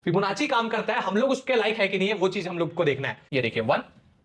Fibonacci काम करता है, हम लोग उसके लायक है कि नहीं है वो चीज हम लोग को देखना है। ये देखिए 1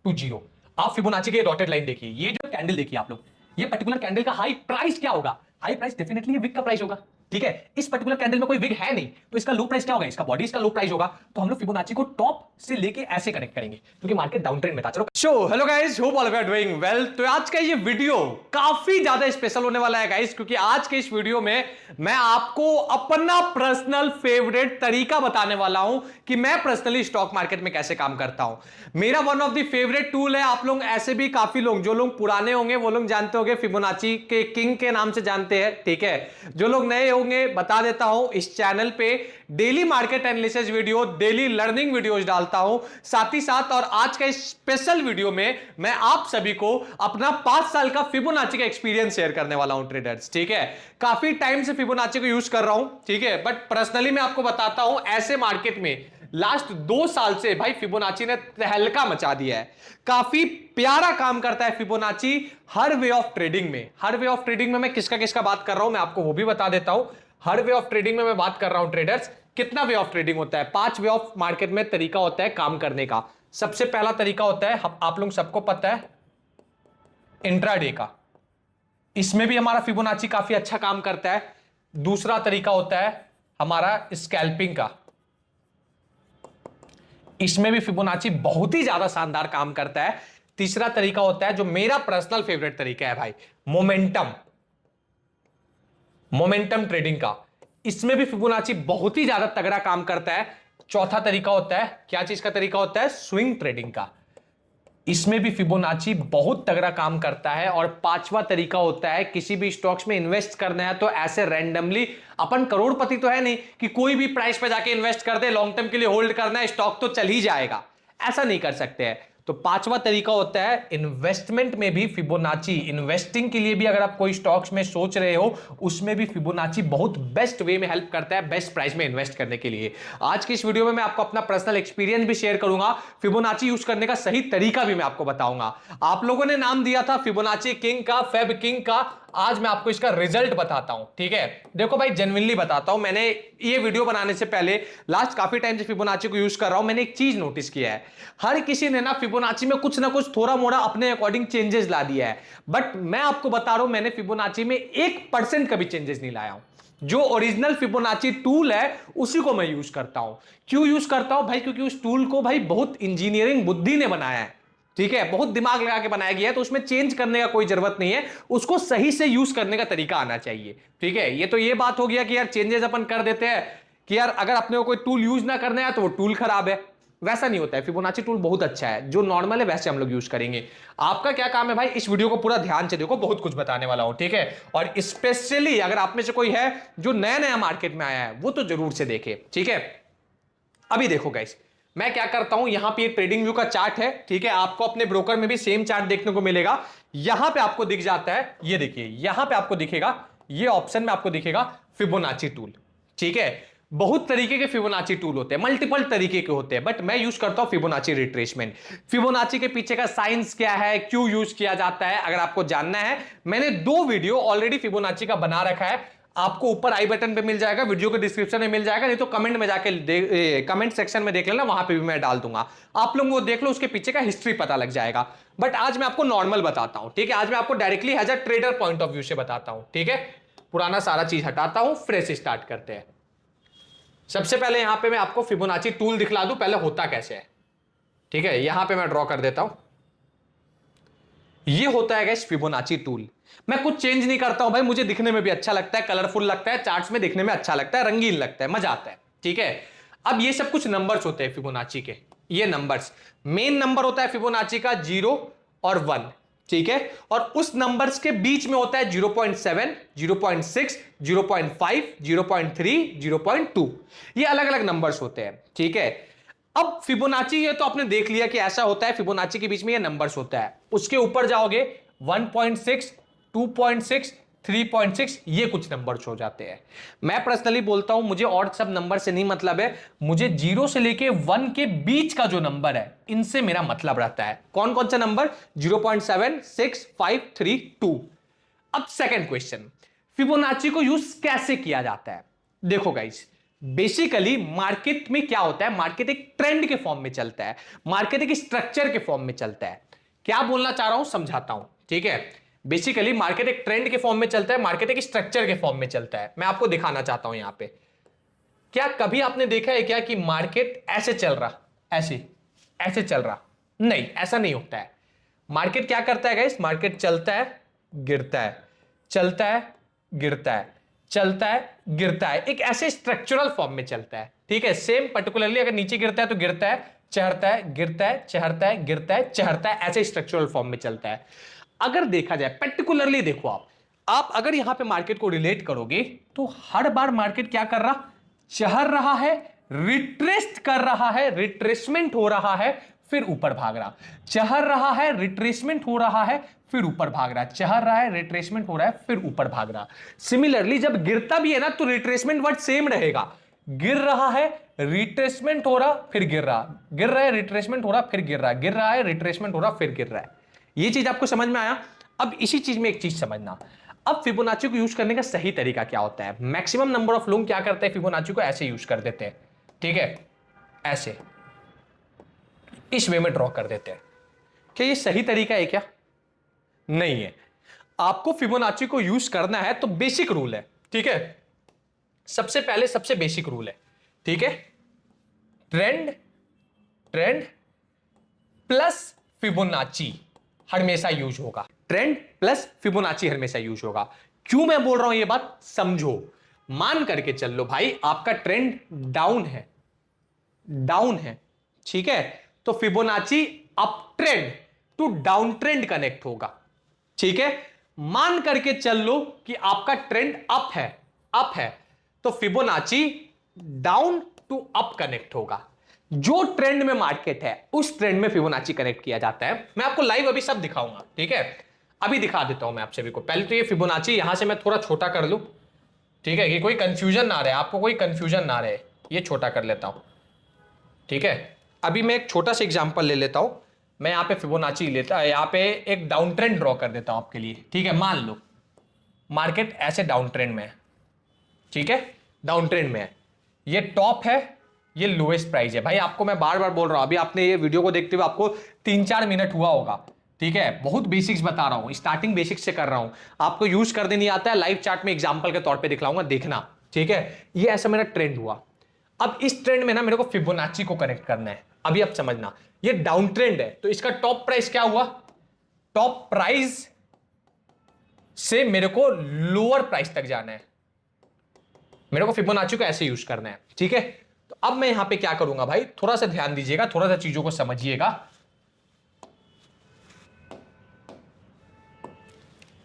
2 0, आप फिबोनाची के डॉटेड लाइन देखिए, ये जो कैंडल देखिए आप लोग, ये पर्टिकुलर कैंडल का हाई प्राइस क्या होगा? हाई प्राइस डेफिनेटली विग का प्राइस होगा, ठीक है। इस पर्टिकुलर कैंडल में कोई विग है नहीं, तो इसका लो प्राइस क्या होगा? इसका बॉडी, इसका लो प्राइस होगा। तो हम लोग फिबोनाची को टॉप से लेके ऐसे कनेक्ट करेंगे क्योंकि मार्केट डाउन ट्रेंड में था। चलो so hello guys, hope all of you are doing well. तो आज का ये वीडियो काफी ज्यादा स्पेशल होने वाला है गाइस, क्योंकि आज के इस वीडियो में मैं आपको अपना पर्सनल फेवरेट तरीका बताने वाला हूं कि मैं पर्सनली स्टॉक मार्केट में कैसे काम करता हूं। मेरा one of the favourite tool है। आप लोग ऐसे भी काफी लोग, जो लोग पुराने होंगे वो लोग जानते होंगे, फिबोनाची के किंग के नाम से जानते हैं, ठीक है। जो लोग नए होंगे बता देता हूं, इस चैनल पे daily market analysis video, daily learning videos डालता हूं, साथ ही साथ और आज का स्पेशल वीडियो में मैं आप सभी को अपना 5 साल का फिबोनाची का एक्सपीरियंस शेयर करने वाला हूं ट्रेडर्स, ठीक है। काफी टाइम से फिबोनाची को यूज कर रहा हूं, ठीक है, बट पर्सनली मैं आपको बताता हूं, ऐसे मार्केट में लास्ट 2 साल से भाई फिबोनाची ने तहलका मचा दिया है। काफी प्यारा काम करता है Fibonacci her way of trading में। हर वे ऑफ ट्रेडिंग में मैं किसका किसका बात कर रहा हूं मैं आपको वो भी बता देता हूं। हर वे ऑफ ट्रेडिंग में मैं बात कर रहा हूं ट्रेडर्स, कितना वे ऑफ ट्रेडिंग होता है? 5 वे ऑफ मार्केट में तरीका होता है काम करने का। सबसे पहला तरीका होता है, आप लोग सबको पता है, इंट्राडे का। इसमें भी हमारा फिबोनाची काफी अच्छा काम करता है। दूसरा तरीका होता है हमारा स्कैल्पिंग का, इसमें भी फिबोनाची बहुत ही ज्यादा शानदार काम करता है। तीसरा तरीका होता है जो मेरा पर्सनल फेवरेट तरीका है भाई, मोमेंटम ट्रेडिंग का। इसमें भी फिबोनाची बहुत ही ज्यादा तगड़ा काम करता है। चौथा तरीका होता है, क्या चीज का तरीका होता है? स्विंग ट्रेडिंग का। इसमें भी फिबोनाची बहुत तगड़ा काम करता है। और पांचवा तरीका होता है, किसी भी स्टॉक्स में इन्वेस्ट करना है तो ऐसे रैंडमली, अपन करोड़पति तो है नहीं कि कोई भी प्राइस पे जाके इन्वेस्ट कर दे, लॉन्ग टर्म के लिए होल्ड करना है, स्टॉक तो चल ही जाएगा, ऐसा नहीं कर सकते हैं। तो पांचवा तरीका होता है इन्वेस्टमेंट में भी फिबोनाची, इन्वेस्टिंग के लिए भी अगर आप कोई स्टॉक्स में सोच रहे हो, उसमें भी फिबोनाची बहुत बेस्ट वे में हेल्प करता है बेस्ट प्राइस में इन्वेस्ट करने के लिए। आज की इस वीडियो में मैं आपको अपना पर्सनल एक्सपीरियंस भी शेयर करूंगा, फिबोनाची यूज करने का सही तरीका भी मैं आपको बताऊंगा। आप लोगों ने नाम दिया था फिबोनाची किंग का, फेब किंग का, आज मैं आपको इसका रिजल्ट बताता हूं, ठीक है। देखो भाई, जेन्युइनली बताता हूं, मैंने ये वीडियो बनाने से पहले लास्ट काफी टाइम से फिबोनाची को यूज कर रहा हूं। मैंने एक चीज नोटिस किया है, हर किसी ने ना फिबोनाची में कुछ ना कुछ थोड़ा मोड़ा अपने अकॉर्डिंग चेंजेस ला दिया है, बट मैं आपको बता रहा हूं, मैंने फिबोनाची में 1% कभी चेंजेस नहीं लाया हूं। जो ओरिजिनल फिबोनाची टूल है उसी को मैं यूज करता हूं। क्यों यूज करता हूं भाई? क्योंकि उस टूल को भाई बहुत इंजीनियरिंग बुद्धि ने बनाया है, ठीक है, बहुत दिमाग लगा के बनाया गया है, तो उसमें चेंज करने का कोई जरूरत नहीं है, उसको सही से यूज करने का तरीका आना चाहिए, ठीक है। ये तो ये बात हो गया कि यार चेंजेस अपन कर देते हैं कि यार अगर अपने को कोई टूल यूज ना करना है तो वो टूल खराब है, वैसा नहीं होता है। फिबोनाची टूल बहुत अच्छा है, जो नॉर्मल है वैसे हम लोग यूज करेंगे। आपका क्या काम है भाई, इस वीडियो को पूरा ध्यान से देखो, बहुत कुछ बताने वाला हूं, ठीक है। और स्पेशली अगर आप में से कोई है जो नया नया मार्केट में आया है, वो तो जरूर से देखे, ठीक है। अभी देखो गाइस, मैं क्या करता हूं, यहां पे ट्रेडिंग व्यू का चार्ट है, ठीक है। आपको अपने ब्रोकर में भी सेम चार्ट देखने को मिलेगा। यहां पे आपको दिख जाता है, ये देखिए, यहां पे आपको दिखेगा, ये ऑप्शन में आपको दिखेगा फिबोनाची टूल, ठीक है। बहुत तरीके के फिबोनाची टूल होते हैं, मल्टीपल तरीके के होते हैं, बट मैं यूज करता हूं फिबोनाची रिट्रेसमेंट। फिबोनाची के पीछे का साइंस क्या है, क्यों यूज किया जाता है, अगर आपको जानना है, मैंने 2 वीडियो ऑलरेडी फिबोनाची का बना रखा है। आपको ऊपर आई बटन पे मिल जाएगा, वीडियो के डिस्क्रिप्शन में मिल जाएगा, नहीं तो कमेंट में जाके कमेंट सेक्शन में देख लेना, वहां पे भी मैं डाल दूंगा। आप लोग वो देख लो, उसके पीछे का हिस्ट्री पता लग जाएगा। बट आज मैं आपको नॉर्मल बताता हूं, ठीक है। आज मैं आपको directly as a trader point of view से बताता हूं, ठीक है। पुराना सारा चीज हटाता हूं, फ्रेश स्टार्ट करते हैं। सबसे पहले यहां पे मैं आपको फिबोनाची टूल दिखला दूं, पहले होता कैसे है, ठीक है। यहां पे मैं ड्रॉ कर देता हूं, ये होता है गाइस फिबोनाची टूल। मैं कुछ चेंज नहीं करता हूं भाई, मुझे दिखने में भी अच्छा लगता है, कलरफुल लगता है, चार्ट्स में दिखने में अच्छा लगता है, रंगीन लगता है, मजा आता है, ठीक है। अब ये सब कुछ नंबर्स होते हैं फिबोनाची के, ये नंबर्स, मेन नंबर होता है फिबोनाची का 0 और 1, ठीक है। और उस नंबर्स के बीच में होता है 0.7, 0.6, 0.5, 0.3, 0.2, ये अलग अलग नंबर्स होते हैं, ठीक है। अब फिबोनाची, ये तो आपने देख लिया कि ऐसा होता है, फिबोनाची के बीच में ये नंबर्स होता है। उसके ऊपर जाओगे 1.6, 2.6, 3.6, ये कुछ नंबर्स हो जाते हैं। मैं पर्सनली बोलता हूं, मुझे और सब नंबर से नहीं मतलब है, मुझे 0 से लेके 1 के बीच का जो नंबर है, इनसे मेरा मतलब रहता है। कौन कौन सा नंबर? 0.7, 6, 5, 3, 2। अब सेकेंड क्वेश्चन, फिबोनाची को यूज कैसे किया जाता है? देखो गाइस, बेसिकली मार्केट में क्या होता है, मार्केट एक ट्रेंड के फॉर्म में चलता है, मार्केट एक स्ट्रक्चर के फॉर्म में चलता है। क्या बोलना चाह रहा हूं समझाता हूं, ठीक है। बेसिकली मार्केट एक ट्रेंड के फॉर्म में चलता है, मार्केट एक स्ट्रक्चर के फॉर्म में चलता है। मैं आपको दिखाना चाहता हूं यहां पे, क्या कभी आपने देखा है क्या कि मार्केट ऐसे चल रहा, ऐसे ऐसे चल रहा? नहीं, ऐसा नहीं होता है। मार्केट क्या करता है गाइस, मार्केट चलता है गिरता है, चलता है गिरता है, चलता है गिरता है, एक ऐसे स्ट्रक्चरल फॉर्म में चलता है, ठीक है। सेम पर्टिकुलरली अगर नीचे गिरता है तो गिरता है, चढ़ता है, गिरता है, चढ़ता है, गिरता है, चढ़ता है, ऐसे स्ट्रक्चरल फॉर्म में चलता है। अगर देखा जाए पर्टिकुलरली, देखो आप अगर यहां पे मार्केट को रिलेट करोगे तो हर बार मार्केट क्या कर रहा, चढ़ रहा है, रिट्रेस्ट कर रहा है, रिट्रेसमेंट हो रहा है, फिर ऊपर भाग रहा, चढ़ रहा है, रिट्रेसमेंट हो रहा है, फिर ऊपर भाग रहा, चढ़ रहा है, रिट्रेसमेंट हो रहा है, फिर ऊपर भाग रहा। सिमिलरली जब गिरता भी है ना तो रिट्रेसमेंट वर्ड सेम रहेगा, गिर रहा है, रिट्रेसमेंट हो रहा, फिर गिर रहा, गिर रहा है, रिट्रेसमेंट हो रहा, फिर गिर रहा, गिर रहा है, रिट्रेसमेंट हो रहा, फिर गिर रहा है। ये चीज आपको समझ में आया? अब इसी चीज में एक चीज समझना, अब फिबोनाची को यूज करने का सही तरीका क्या होता है। मैक्सिमम नंबर ऑफ लोग क्या करते हैं, फिबोनाची को ऐसे यूज कर देते हैं, ठीक है, ऐसे इस वे में ड्रॉ कर देते हैं। क्या ये सही तरीका है क्या? नहीं है। आपको फिबोनाची को यूज करना है तो बेसिक रूल है, ठीक है। सबसे पहले सबसे बेसिक रूल है, ठीक है, ट्रेंड, ट्रेंड प्लस फिबोनाची हमेशा यूज होगा, ट्रेंड प्लस फिबोनाची हमेशा यूज होगा। क्यों मैं बोल रहा हूं ये बात, समझो। मान करके चल लो भाई, आपका ट्रेंड डाउन है, डाउन है, ठीक है, तो Fibonacci up trend to down trend connect होगा, ठीक है। मान करके चल लो कि आपका ट्रेंड अप है, अप है, तो Fibonacci down to up connect होगा। जो ट्रेंड में मार्केट है उस ट्रेंड में फिबोनाची कनेक्ट किया जाता है। मैं आपको लाइव अभी सब दिखाऊंगा, ठीक है, अभी दिखा देता हूं मैं आप सभी को। पहले तो ये फिबोनाची यहां से मैं थोड़ा छोटा कर लूं, ठीक है, कि कोई कंफ्यूजन ना रहे, आपको कोई कंफ्यूजन ना रहे, ये छोटा कर लेता हूं, ठीक है। अभी मैं एक छोटा सा एग्जांपल ले लेता हूं, मैं यहां पे फिबोनाची लेता, यहां पे एक डाउन ट्रेंड ड्रॉ कर देता हूं आपके लिए, ठीक है। मान लो मार्केट ऐसे डाउन ट्रेंड में है, ठीक है, डाउन ट्रेंड में है, ये टॉप है, ये लोएस्ट प्राइस है। भाई आपको मैं बार बार बोल रहा हूं, अभी आपने ये वीडियो को देखते हुए आपको 3-4 मिनट हुआ होगा, ठीक है, बहुत बेसिक्स बता रहा हूं, स्टार्टिंग बेसिक्स से कर रहा हूं, आपको यूज करने नहीं आता है, लाइव चार्ट में एग्जांपल के तौर पे दिखलाऊंगा, देखना, ठीक है। ये ऐसा मेरा ट्रेंड हुआ। अब इस ट्रेंड में ना मेरे को फिबोनाची को कनेक्ट करना है। अभी आप समझना, ये डाउन ट्रेंड है तो इसका टॉप प्राइस क्या हुआ, टॉप प्राइस से मेरे को लोअर प्राइस तक जाना है, मेरे को फिबोनाची को ऐसे यूज करना है, ठीक है। तो अब मैं यहां पे क्या करूंगा भाई, थोड़ा सा ध्यान दीजिएगा, थोड़ा सा चीजों को समझिएगा।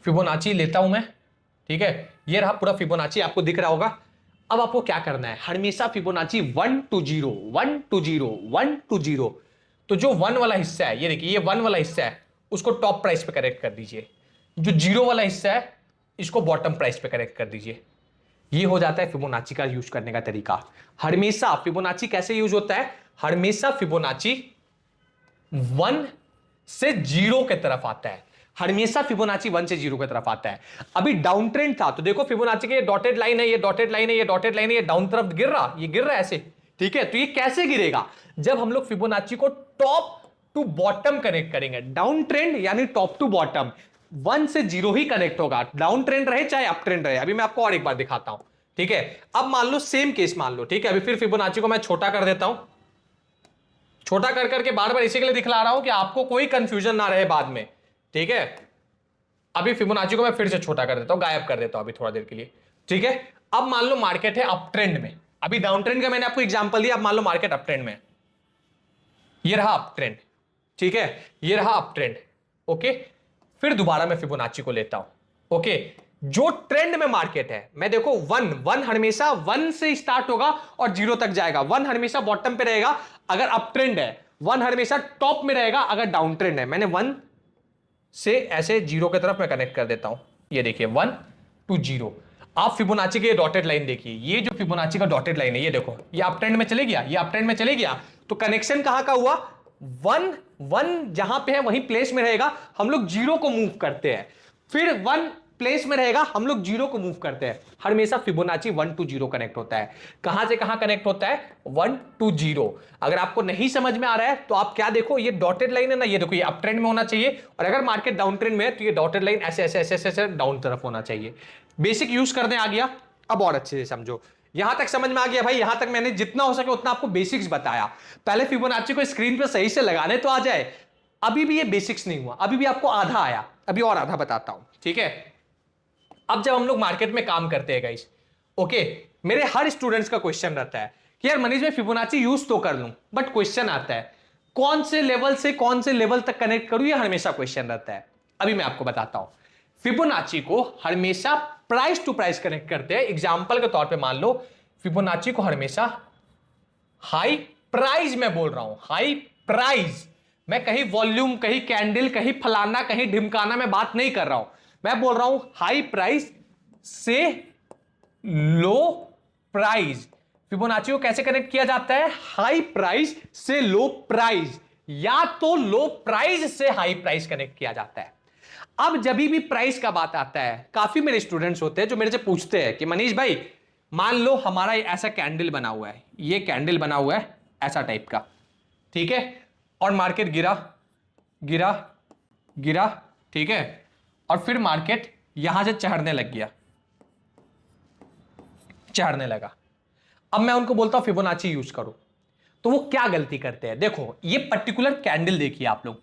फिबोनाची लेता हूं मैं, ठीक है, ये रहा पूरा फिबोनाची, आपको दिख रहा होगा। अब आपको क्या करना है, हमेशा फिबोनाची 1 to 0, 1 to 0, 1 to 0, तो जो 1 वाला हिस्सा है, ये देखिए, ये 1 वाला हिस्सा है, उसको टॉप प्राइस पे करेक्ट कर दीजिए। जो 0 वाला हिस्सा है इसको बॉटम प्राइस पे करेक्ट कर दीजिए। ये हो जाता है फिबोनाची का यूज करने का तरीका। हमेशा फिबोनाची कैसे यूज होता है, हमेशा फिबोनाची 1 से 0 की तरफ आता है, हमेशा फिबोनाची 1 से 0 की तरफ आता है। अभी डाउन ट्रेंड था तो देखो फिबोनाची के ये डॉटेड लाइन है, ये डॉटेड लाइन है, ये डॉटेड लाइन है, ये डाउन तरफ गिर रहा, ये गिर रहा है ऐसे, ठीक है। तो ये कैसे गिरेगा, जब हम लोग फिबोनाची को टॉप टू बॉटम कनेक्ट करेंगे। डाउन ट्रेंड यानी टॉप टू बॉटम, 1 से 0 ही कनेक्ट होगा, डाउन ट्रेंड रहे चाहे अप ट्रेंड रहे। अभी मैं आपको और एक बार दिखाता हूं, ठीक है। अब मान लो सेम केस मान लो, ठीक है, अभी फिर फिबोनाची को मैं छोटा कर देता हूं, छोटा कर करके बार बार इसी के लिए दिखला रहा हूं कि आपको कोई कंफ्यूजन ना रहे बाद में, ठीक है। अभी फिबोनाची को मैं फिर से छोटा कर देता हूं, गायब कर देता हूं अभी थोड़ा देर के लिए, ठीक है। अब मान लो मार्केट है अप ट्रेंड में, अभी डाउन ट्रेंड का मैंने आपको एग्जांपल दिया, अब मान लो मार्केट अप ट्रेंड में, ये रहा अप ट्रेंड, ठीक है, ये रहा अप ट्रेंड, ओके। फिर दोबारा मैं फिबोनाची को लेता हूं, ओके। जो ट्रेंड में मार्केट है, मैं देखो 1 हमेशा 1 से स्टार्ट होगा और 0 तक जाएगा, 1 हमेशा बॉटम पे रहेगा अगर अप ट्रेंड है, 1 हमेशा टॉप में रहेगा अगर डाउन ट्रेंड है। मैंने 1 से ऐसे 0 की तरफ मैं कनेक्ट कर देता हूं, ये देखिए 1 to 0। आप फिबोनाची के डॉटेड लाइन देखिए, ये जो फिबोनाची का डॉटेड लाइन है, ये देखो, ये अप ट्रेंड में चले गया, ये अप ट्रेंड में चले गया, तो कनेक्शन कहां का हुआ, 1 जहां पे है वहीं प्लेस में रहेगा, हम लोग 0 को मूव करते हैं, फिर 1 प्लेस में रहेगा हम लोग जीरो को मूव करते हैं, हमेशा फिबोनाची 1 to 0 कनेक्ट होता है। कहां से कहां कनेक्ट होता है? 1 to 0। अगर आपको नहीं समझ में आ रहा है तो आप क्या देखो, ये डॉटेड लाइन है ना, ये देखो ये अप ट्रेंड में होना चाहिए, और अगर मार्केट डाउन ट्रेंड में है तो ये डॉटेड लाइन ऐसे ऐसे ऐसे ऐसे डाउन तरफ होना चाहिए। बेसिक यूज करने आ गया, अब और अच्छे से समझो। यहां तक समझ में आ गया भाई? यहां तक मैंने जितना हो सके उतना आपको बेसिक्स बताया। पहले फिबोनाची को स्क्रीन पे सही से लगाने तो आ जाए। अभी भी ये बेसिक्स नहीं हुआ, अभी भी आपको आधा आया, अभी और आधा बताता हूं, ठीक है? अब जब हम लोग मार्केट में काम करते हैं गाइस, ओके, मेरे हर स्टूडेंट्स का क्वेश्चन रहता है कि यार मनीष भाई फिबोनाची यूज तो कर लूं, बट क्वेश्चन आता है कौन से लेवल से कौन से लेवल तक कनेक्ट करूं, ये हमेशा क्वेश्चन रहता है। अभी मैं आपको बताता हूं। फिबोनाची को हमेशा प्राइस टू प्राइस कनेक्ट करते हैं। एग्जांपल के तौर पे मान लो फिबोनाची को हमेशा हाई प्राइस में बोल रहा हूं, हाई प्राइस। मैं कहीं वॉल्यूम, कहीं कैंडल, कहीं फलाना, कहीं ढिमकाना में बात नहीं कर रहा हूं। मैं बोल रहा हूं हाई प्राइस से लो प्राइस। फिबोनाची को कैसे कनेक्ट किया जाता है? हाई प्राइस से लो प्राइस, या तो लो प्राइस से हाई प्राइस कनेक्ट किया जाता है। अब जब भी प्राइस का बात आता है, काफी मेरे स्टूडेंट्स होते हैं जो मेरे से पूछते हैं कि मनीष भाई मान लो हमारा ऐसा कैंडल बना हुआ है, ये कैंडल बना हुआ है ऐसा टाइप का, ठीक है, और मार्केट गिरा गिरा गिरा, ठीक है, और फिर मार्केट यहां से चढ़ने लग गया, चढ़ने लगा। अब मैं उनको बोलता हूं फिबोनाची यूज करो, तो वो क्या गलती करते हैं? देखो ये पर्टिकुलर कैंडल देखिए आप लोग,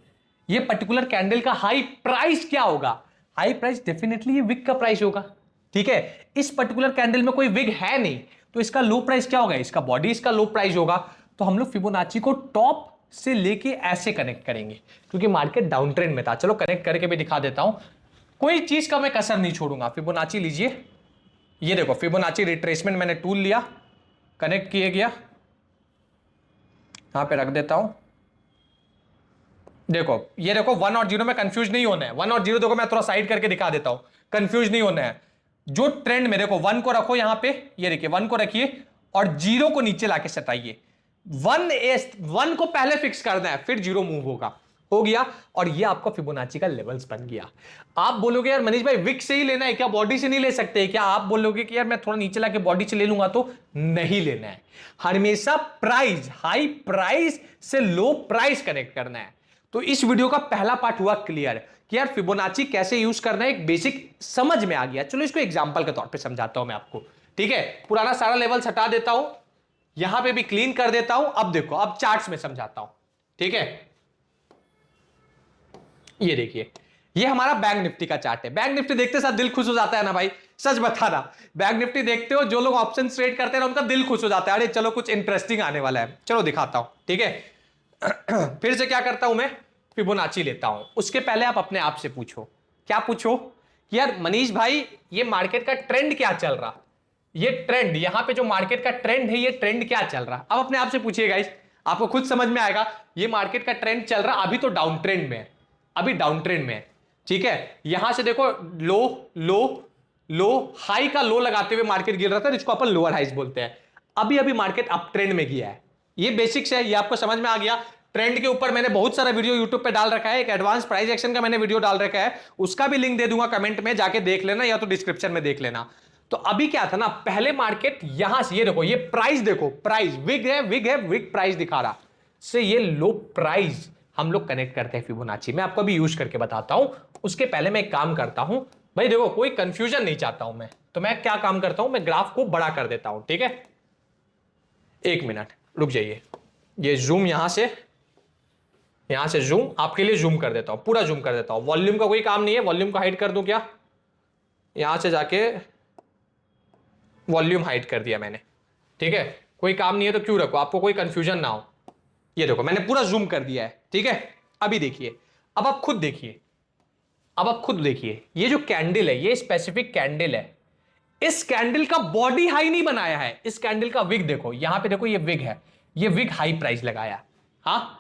ये पर्टिकुलर कैंडल का हाई प्राइस क्या होगा? हाई प्राइस डेफिनेटली ये विग का प्राइस होगा, ठीक है। इस पर्टिकुलर कैंडल में कोई विग है नहीं, तो इसका लो प्राइस क्या होगा? इसका बॉडी, इसका लो प्राइस होगा। तो हम लोग फिबोनाची को टॉप से लेके ऐसे कनेक्ट करेंगे, क्योंकि मार्केट डाउन ट्रेंड में था। चलो कनेक्ट करके भी दिखा देता हूं, कोई चीज का मैं कसर नहीं छोड़ूंगा। फिबोनाची लीजिए, ये देखो फिबोनाची रिट्रेसमेंट मैंने टूल लिया, कनेक्ट किए गया, यहां पे रख देता हूं। देखो ये देखो 1 और 0 में कंफ्यूज नहीं होना है। 1 और 0 देखो मैं थोड़ा साइड करके दिखा देता हूं, कंफ्यूज नहीं होना है। जो ट्रेंड में देखो 1 को रखो यहां पे, ये देखिए 1 को रखिए और 0 को नीचे लाके सटाइए। 1 को पहले फिक्स करना है, फिर 0 मूव होगा, हो गया। और ये आपका फिबोनाची का लेवल्स बन गया। आप बोलोगे यार मनीष भाई विक से ही लेना है क्या, बॉडी से नहीं ले सकते क्या? आप बोलोगे कि यार मैं थोड़ा नीचे लाके बॉडी से ले लूंगा, तो नहीं लेना है। हमेशा प्राइस, हाई प्राइस से लो प्राइस कनेक्ट करना है। तो इस वीडियो का पहला पार्ट हुआ क्लियर कि यार फिबोनाची कैसे यूज करना है, एक बेसिक समझ में आ गया। चलो इसको एग्जांपल के तौर पे समझाता हूं मैं आपको, ठीक है। पुराना सारा लेवल हटा देता हूं, यहां पे भी क्लीन कर देता हूं। अब देखो, अब चार्ट्स में समझाता हूं, ठीक है। ये देखिए, ये हमारा बैंक निफ्टी का चार्ट है। बैंक निफ्टी देखते साथ दिल खुश हो जाता है ना भाई, सच बता रहा। बैंक निफ्टी देखते हो, जो लोग ऑप्शन ट्रेड करते हैं ना, उनका दिल खुश हो जाता है, अरे चलो कुछ इंटरेस्टिंग आने वाला है, चलो दिखाता हूं, ठीक है। फिर से क्या करता हूं मैं, फिबोनाची लेता हूं। उसके पहले आप अपने आप से पूछो, क्या पूछो कि यार मनीष भाई ये मार्केट का ट्रेंड क्या चल रहा, ये ट्रेंड, यहां पे जो मार्केट का ट्रेंड है, ये ट्रेंड क्या चल रहा। अब अपने आप से पूछिए गाइस, आपको खुद समझ में आएगा। ये मार्केट का ट्रेंड चल रहा, अभी तो डाउन ट्रेंड में है, अभी डाउन ट्रेंड में है, ठीक है। यहां से देखो लो लो लो, हाई का लो लगाते हुए मार्केट गिर रहा था, जिसको अपन लोअर हाइस बोलते हैं। अभी अभी मार्केट अप ट्रेंड में गया है। ये बेसिक्स है, ये आपको समझ में आ गया। ट्रेंड के ऊपर मैंने बहुत सारा वीडियो यूट्यूब पे डाल रखा है, एक एडवांस प्राइस एक्शन का मैंने वीडियो डाल रखा है, उसका भी लिंक दे दूंगा कमेंट में, जाके देख लेना, या तो डिस्क्रिप्शन में देख लेना। तो अभी क्या था ना, पहले मार्केट यहां से, ये देखो ये प्राइस देखो, प्राइस विग है, विग है, विग प्राइस दिखा रहा, से ये लो प्राइस हम लोग कनेक्ट करते हैं फिबोनाची। मैं आपको अभी यूज करके बताता हूं। उसके पहले मैं एक काम करता हूं भाई, देखो कोई कंफ्यूजन नहीं चाहता हूं मैं, तो मैं क्या काम करता हूं, मैं ग्राफ को बड़ा कर देता हूं, ठीक है। 1 मिनट रुक जाइए, ये जूम यहां से जूम आपके लिए जूम कर देता हूं, पूरा जूम कर देता हूं। वॉल्यूम का कोई काम नहीं है, वॉल्यूम को हाइड कर दूं क्या, यहां से जाके वॉल्यूम हाइड कर दिया मैंने, ठीक है। कोई काम नहीं है तो क्यों रखो, आपको कोई कंफ्यूजन ना हो। ये देखो मैंने पूरा जूम कर दिया है, ठीक है। अभी देखिए, अब आप खुद देखिए, अब आप खुद देखिए, ये जो कैंडल है, ये स्पेसिफिक कैंडल है, इस कैंडल का बॉडी हाई नहीं बनाया है, इस कैंडल का विग देखो, यहां पे देखो ये विग है, ये विग हाई प्राइस लगाया, हाँ।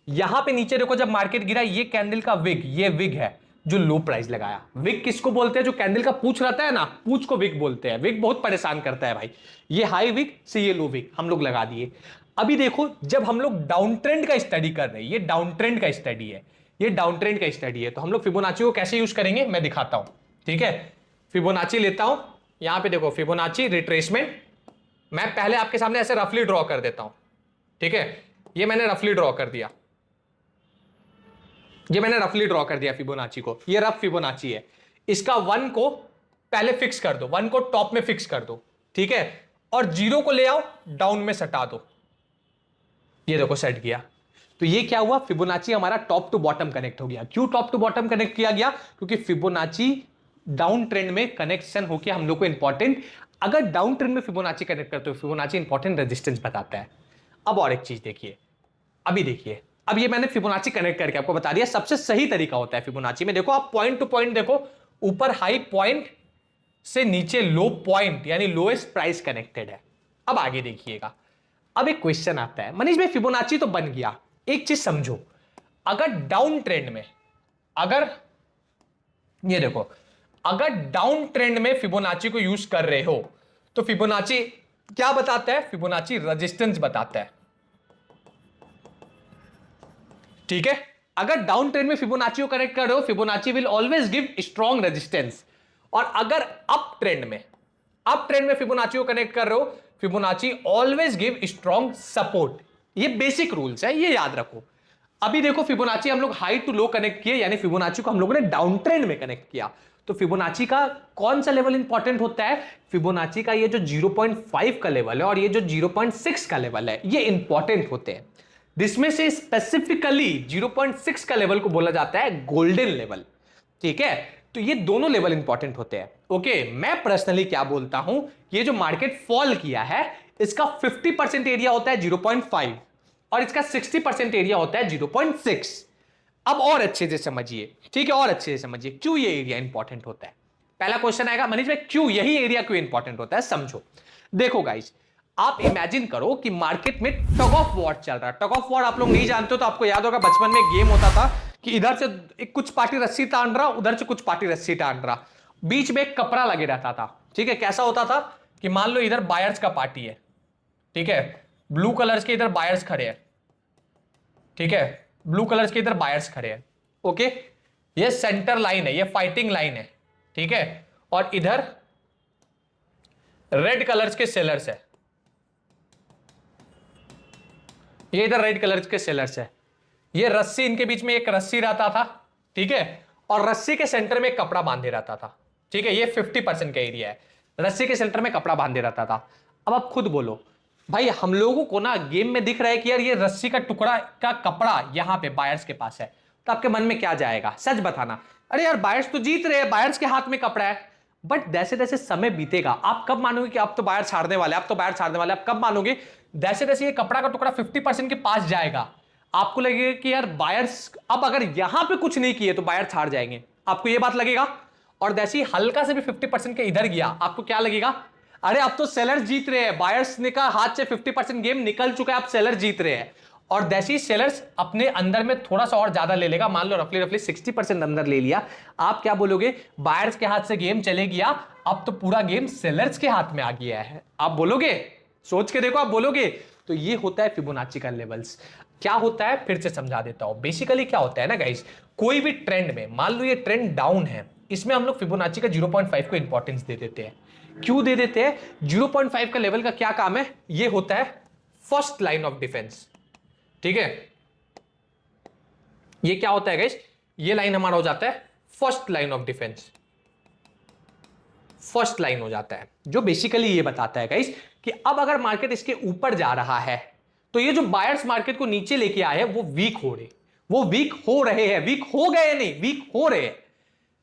यहां पे नीचे देखो जब मार्केट गिरा, ये कैंडल का विग, ये विग है जो लो प्राइस लगाया। विग किसको बोलते हैं, जो कैंडल का पूछ रहता है ना, पूछ को विग बोलते हैं। विग बहुत परेशान करता है भाई, ये हाई विग से ये लो विग हम लोग लगा दिए। अभी देखो जब हम लोग डाउन ट्रेंड का स्टडी कर रहे हैं, ये डाउन ट्रेंड का स्टडी है, ये डाउन ट्रेंड का स्टडी है, तो हम लोग फिबोनाची को कैसे यूज करेंगे मैं दिखाता हूं। ठीक है, फिबोनाची लेता हूं, यहां पे देखो फिबोनाची रिट्रेसमेंट, मैं पहले आपके सामने ऐसे रफली ड्रॉ कर देता हूं, ठीक है, ये मैंने रफली ड्रॉ कर दिया, ये मैंने रफली ड्रॉ कर दिया फिबोनाची को, ये रफ फिबोनाची है। इसका 1 को पहले फिक्स कर दो, 1 को टॉप में फिक्स कर दो, ठीक है, और 0 को ले आओ डाउन में सटा दो, ये देखो सेट किया। तो ये क्या हुआ, फिबोनाची हमारा टॉप टू बॉटम कनेक्ट हो गया। क्यों टॉप टू बॉटम कनेक्ट किया गया, क्योंकि फिबोनाची डाउन ट्रेंड में कनेक्शन होकर हम लोग को इंपॉर्टेंट, अगर डाउन ट्रेंड में फिबोनाची कनेक्ट करते हो, फिबोनाची इंपॉर्टेंट रेजिस्टेंस बताता है। अब और एक चीज देखिए, अभी देखिए, अब ये मैंने फिबोनाची कनेक्ट करके आपको बता दिया सबसे सही तरीका होता है फिबोनाची में। देखो आप पॉइंट टू पॉइंट देखो, ऊपर हाई पॉइंट से नीचे लो पॉइंट यानी लोएस्ट प्राइस कनेक्टेड है। अब आगे देखिएगा, अब एक क्वेश्चन आता है, मनीष भाई फिबोनाची तो बन गया, एक चीज समझो, अगर डाउन ट्रेंड में, अगर ये देखो, अगर डाउन ट्रेंड में फिबोनाची को यूज कर रहे हो तो फिबोनाची क्या बताता है, फिबोनाची रेजिस्टेंस बताता है, ठीक है। अगर डाउन ट्रेंड में फिबोनाची को कनेक्ट कर रहे हो, Fibonacci will always give strong resistance, और अगर अप ट्रेंड में फिबोनाची को कनेक्ट कर रहे हो, Fibonacci always give strong support. ये बेसिक रूल्स है, ये याद रखो। अभी देखो फिबोनाची हम लोग हाई टू लो कनेक्ट किए, यानी फिबोनाची को हम लोगों ने डाउन ट्रेंड में कनेक्ट किया। तो फिबोनाची का कौन सा लेवल इंपॉर्टेंट होता है, फिबोनाची का ये जो 0.5 का लेवल है और ये जो 0.6 का लेवल है, ये इंपॉर्टेंट होते हैं। जिसमें से स्पेसिफिकली 0.6 का लेवल को बोला जाता है गोल्डन लेवल, ठीक है। तो ये दोनों लेवल इंपॉर्टेंट होते हैं। ओके, मैं पर्सनली क्या बोलता हूं, ये जो मार्केट फॉल किया है, इसका 50% एरिया होता है 0.5 और इसका 60% एरिया होता है 0.6। अब और अच्छे से समझिए, ठीक है, और अच्छे से समझिए क्यों ये एरिया इंपॉर्टेंट होता है। पहला क्वेश्चन आएगा, मनीष भाई क्यों यही एरिया क्यों इंपॉर्टेंट होता है, समझो। देखो गाइस, आप इमेजिन करो कि मार्केट में टग ऑफ वॉर चल रहा है। टग ऑफ वॉर आप लोग नहीं जानते हो तो आपको याद होगा, बचपन में गेम होता था कि इधर से कुछ पार्टी रस्सी टान रहा, उधर से कुछ पार्टी रस्सी टान रहा, बीच में एक कपड़ा लगे रहता था, ठीक है। कैसा होता था कि मान लो इधर बायर्स का पार्टी है, ठीक है, ब्लू कलर्स के इधर बायर्स खड़े हैं, ठीक है, ब्लू कलर्स के इधर बायर्स खड़े हैं, ओके, ये सेंटर लाइन है, ये फाइटिंग लाइन है, ठीक है, और इधर रेड कलर्स के सेलर्स है, ये इधर रेड कलर के सेलर्स है, ये रस्सी, इनके बीच में एक रस्सी रहता था, ठीक है, और रस्सी के सेंटर में कपड़ा बांधे रहता था, ठीक है, ये 50% का एरिया है, रस्सी के सेंटर में कपड़ा बांधे रहता था। अब आप खुद बोलो भाई, हम लोगों को ना गेम में दिख रहा है कि यार ये रस्सी का टुकड़ा का कपड़ा यहां पे बायर्स के पास है, तो आपके मन में क्या जाएगा, सच बताना, अरे यार बायर्स तो जीत रहे हैं, बायर्स के हाथ में कपड़ा है। बट जैसे जैसे समय बीतेगा, आप कब मानोगे कि आप तो बायर छाड़ने वाले, आप तो बायर छाड़ने वाले, आप कब मानोगे, जैसे जैसे ये कपड़ा का टुकड़ा 50% के पास जाएगा, आपको लगेगा कि यार बायर्स अब अगर यहां पे कुछ नहीं किए तो बायर छाड़ जाएंगे, आपको ये बात लगेगा। और जैसे ही हल्का से भी 50% के इधर गया, आपको क्या लगेगा, अरे अब तो सेलर्स जीत रहे हैं, बायर्स ने का हाथ से 50% गेम निकल चुका है, आप सेलर जीत रहे हैं। और जैसे ही सेलर्स अपने अंदर में थोड़ा सा और ज्यादा ले लेगा, मान लो रफली 60% अंदर ले लिया, आप क्या बोलोगे, बायर्स के हाथ से गेम चले गया, अब तो पूरा गेम सेलर्स के हाथ में आ गया है, आप बोलोगे, सोच के देखो, आप बोलोगे। तो ये होता है फिबोनाची का लेवल्स। क्या होता है, फिर से समझा देता हूं। बेसिकली क्या होता है ना गाइस, कोई भी ट्रेंड में, मान लो ये ट्रेंड डाउन है, इसमें हम लोग फिबोनाची का 0.5 को इंपॉर्टेंस दे देते हैं। क्यों दे देते हैं, 0.5 का लेवल का क्या काम है, ये होता है फर्स्ट लाइन ऑफ डिफेंस, ठीक है। ये क्या होता है गाइस, ये लाइन हमारा हो जाता है first line of defence, first line हो जाता है, जो बेसिकली ये बताता है गाइस कि अब अगर मार्केट इसके ऊपर जा रहा है तो ये जो बायर्स मार्केट को नीचे लेके आए हैं वो वीक हो रहे, वो वीक हो रहे हैं, वीक हो गए नहीं, वीक हो रहे हैं,